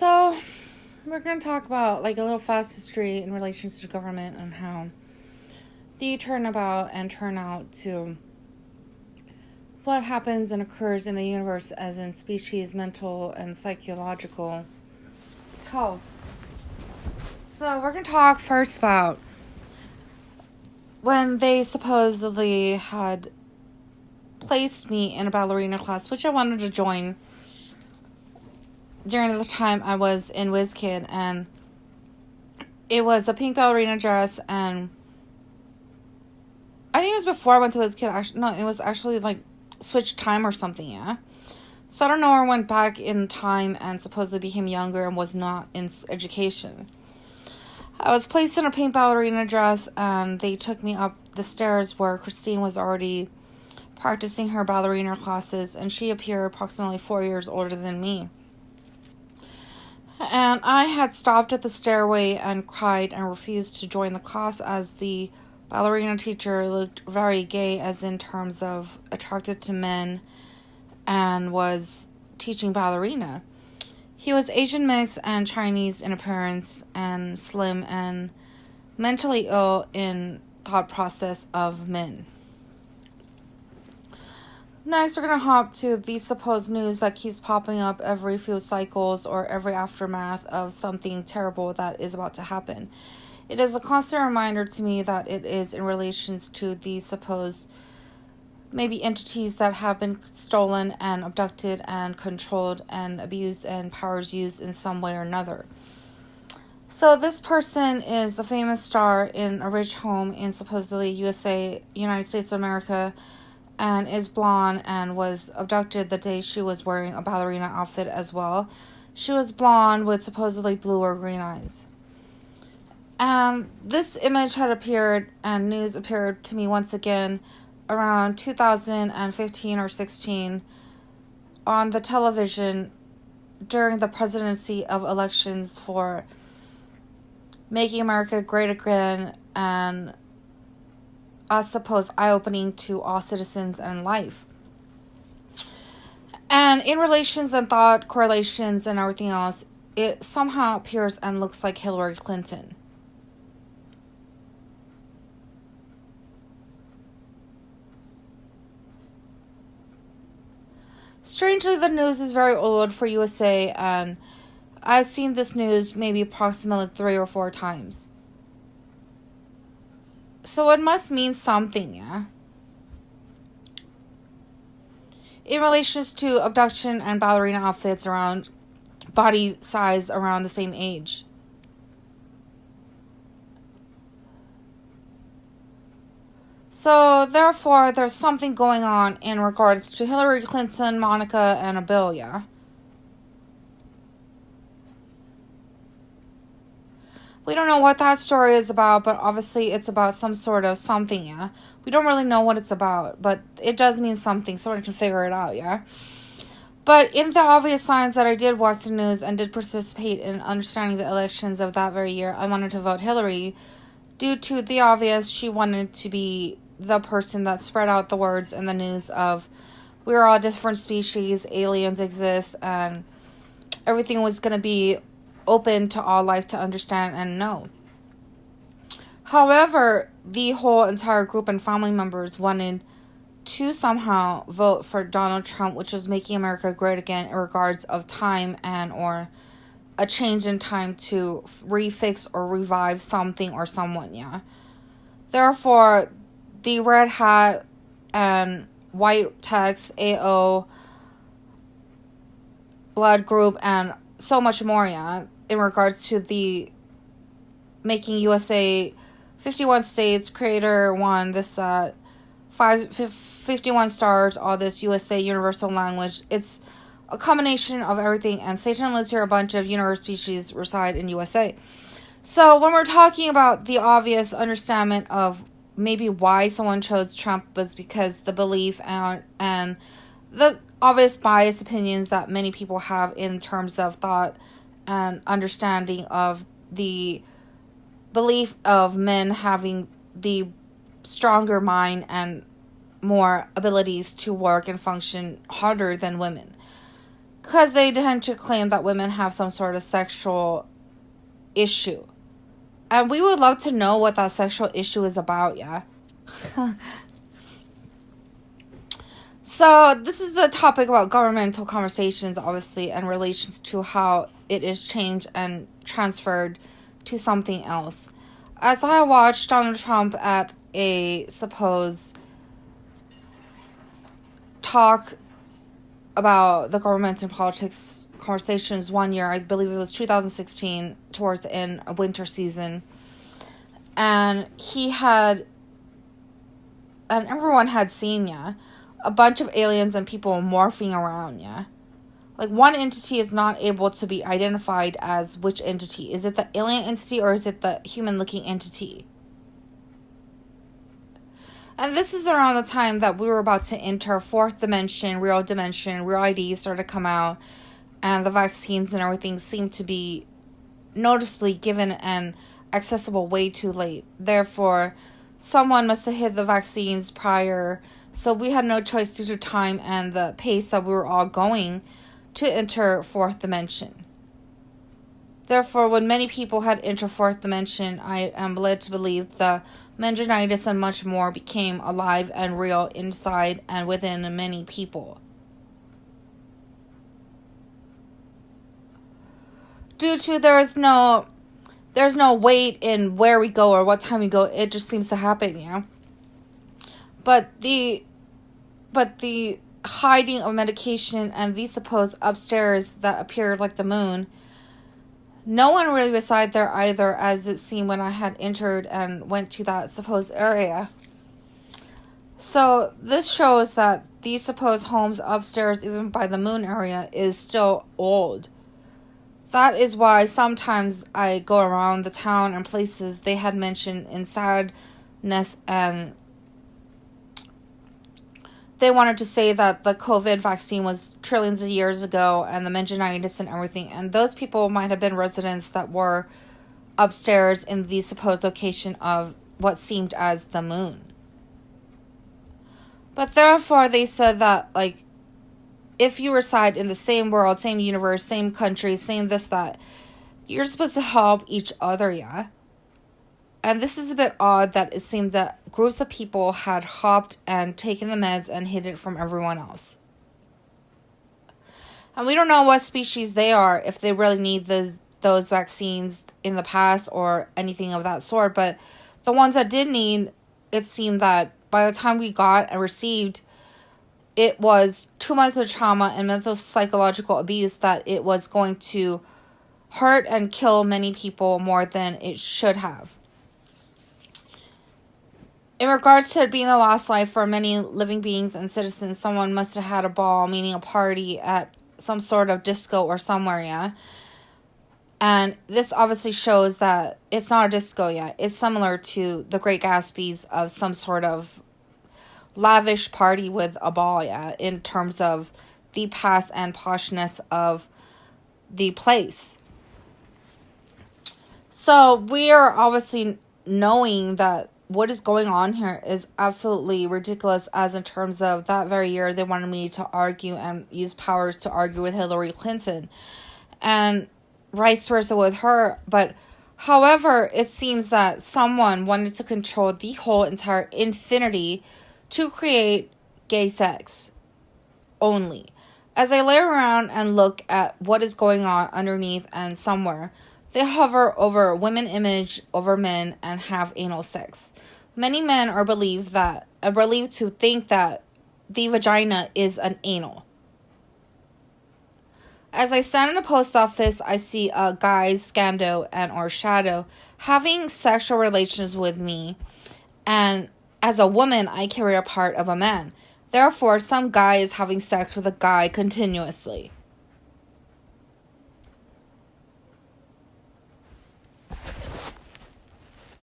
So, we're going to talk about like a little fast history in relation to government and how the turnabout and turnout to what happens and occurs in the universe as in species, mental, and psychological health. So, we're going to talk first about when they supposedly had placed me in a ballerina class, which I wanted to join during the time I was in WizKid, and it was a pink ballerina dress, and I think it was before I went to WizKid. Actually, no, it was actually like switched time or something, yeah. So I don't know, I went back in time and supposedly became younger and was not in education. I was placed in a pink ballerina dress, and they took me up the stairs where Christine was already practicing her ballerina classes, and she appeared approximately 4 years older than me. And I had stopped at the stairway and cried and refused to join the class as the ballerina teacher looked very gay, as in terms of attracted to men, and was teaching ballerina. He was Asian mix and Chinese in appearance and slim and mentally ill in thought process of men. Next, we're going to hop to the supposed news that keeps popping up every few cycles or every aftermath of something terrible that is about to happen. It is a constant reminder to me that it is in relations to the supposed maybe entities that have been stolen and abducted and controlled and abused and powers used in some way or another. So this person is a famous star in a rich home in supposedly United States of America, and is blonde and was abducted the day she was wearing a ballerina outfit as well. She was blonde with supposedly blue or green eyes. And this image had appeared, and news appeared to me once again around 2015 or 16 on the television during the presidency of elections for Making America Great Again, and I suppose eye-opening to all citizens and life. And in relations and thought correlations and everything else, it somehow appears and looks like Hillary Clinton. Strangely, the news is very old for USA, and I've seen this news maybe approximately 3 or 4 times. So it must mean something, yeah? In relations to abduction and ballerina outfits around body size around the same age. So, therefore, there's something going on in regards to Hillary Clinton, Monica, and Bill, yeah? We don't know what that story is about, but obviously it's about some sort of something, yeah? We don't really know what it's about, but it does mean something. Someone can figure it out, yeah? But in the obvious signs that I did watch the news and did participate in understanding the elections of that very year, I wanted to vote Hillary due to the obvious. She wanted to be the person that spread out the words in the news of we're all different species, aliens exist, and everything was going to be open to all life to understand and know. However, the whole entire group and family members wanted to somehow vote for Donald Trump, which is making America great again in regards of time and or a change in time to refix or revive something or someone, yeah. Therefore, the red hat and white text, AO, blood group, and so much more, yeah, in regards to the making USA 51 states, creator one, this 51 stars, all this USA universal language. It's a combination of everything, and Satan lives here. A bunch of universe species reside in USA. So when we're talking about the obvious understanding of maybe why someone chose Trump was because the belief and the obvious biased opinions that many people have in terms of thought and understanding of the belief of men having the stronger mind and more abilities to work and function harder than women. because they tend to claim that women have some sort of sexual issue. And we would love to know what that sexual issue is about, yeah. So, this is the topic about governmental conversations, obviously, and relations to how it is changed and transferred to something else. As I watched Donald Trump at a supposed talk about the government and politics conversations one year, I believe it was 2016, towards the end of winter season, and everyone had seen, yeah, a bunch of aliens and people morphing around, yeah. Like, one entity is not able to be identified as which entity. Is it the alien entity or is it the human-looking entity? And this is around the time that we were about to enter fourth dimension, real IDs started to come out, and the vaccines and everything seemed to be noticeably given and accessible way too late. Therefore, someone must have hid the vaccines prior, so we had no choice due to time and the pace that we were all going to enter fourth dimension. Therefore, when many people had entered fourth dimension, I am led to believe the meningitis and much more became alive and real inside and within many people. Due to there's no weight in where we go or what time we go, it just seems to happen, you know. But the hiding of medication and the supposed upstairs that appeared like the moon, no one really reside there either, as it seemed when I had entered and went to that supposed area. So this shows that these supposed homes upstairs, even by the moon area, is still old. That is why sometimes I go around the town and places they had mentioned in sadness, and they wanted to say that the COVID vaccine was trillions of years ago and the meningitis and everything. And those people might have been residents that were upstairs in the supposed location of what seemed as the moon. But therefore, they said that, like, if you reside in the same world, same universe, same country, same this, that, you're supposed to help each other, yeah? And this is a bit odd that it seemed that groups of people had hopped and taken the meds and hid it from everyone else. And we don't know what species they are, if they really need those vaccines in the past or anything of that sort. But the ones that did need, it seemed that by the time we got and received, it was too much of trauma and mental psychological abuse that it was going to hurt and kill many people more than it should have. In regards to it being the last life for many living beings and citizens, someone must have had a ball, meaning a party at some sort of disco or somewhere, yeah? And this obviously shows that it's not a disco yet. It's similar to the Great Gatsby's of some sort of lavish party with a ball, yeah, in terms of the past and poshness of the place. So we are obviously knowing that what is going on here is absolutely ridiculous, as in terms of that very year they wanted me to argue and use powers to argue with Hillary Clinton and vice versa with her. But however, it seems that someone wanted to control the whole entire infinity to create gay sex only. As I lay around and look at what is going on underneath and somewhere, they hover over women image over men and have anal sex. Many men are believed to think that the vagina is an anal. As I stand in a post office, I see a guy, Scando and or Shadow, having sexual relations with me, and as a woman, I carry a part of a man. Therefore, some guy is having sex with a guy continuously.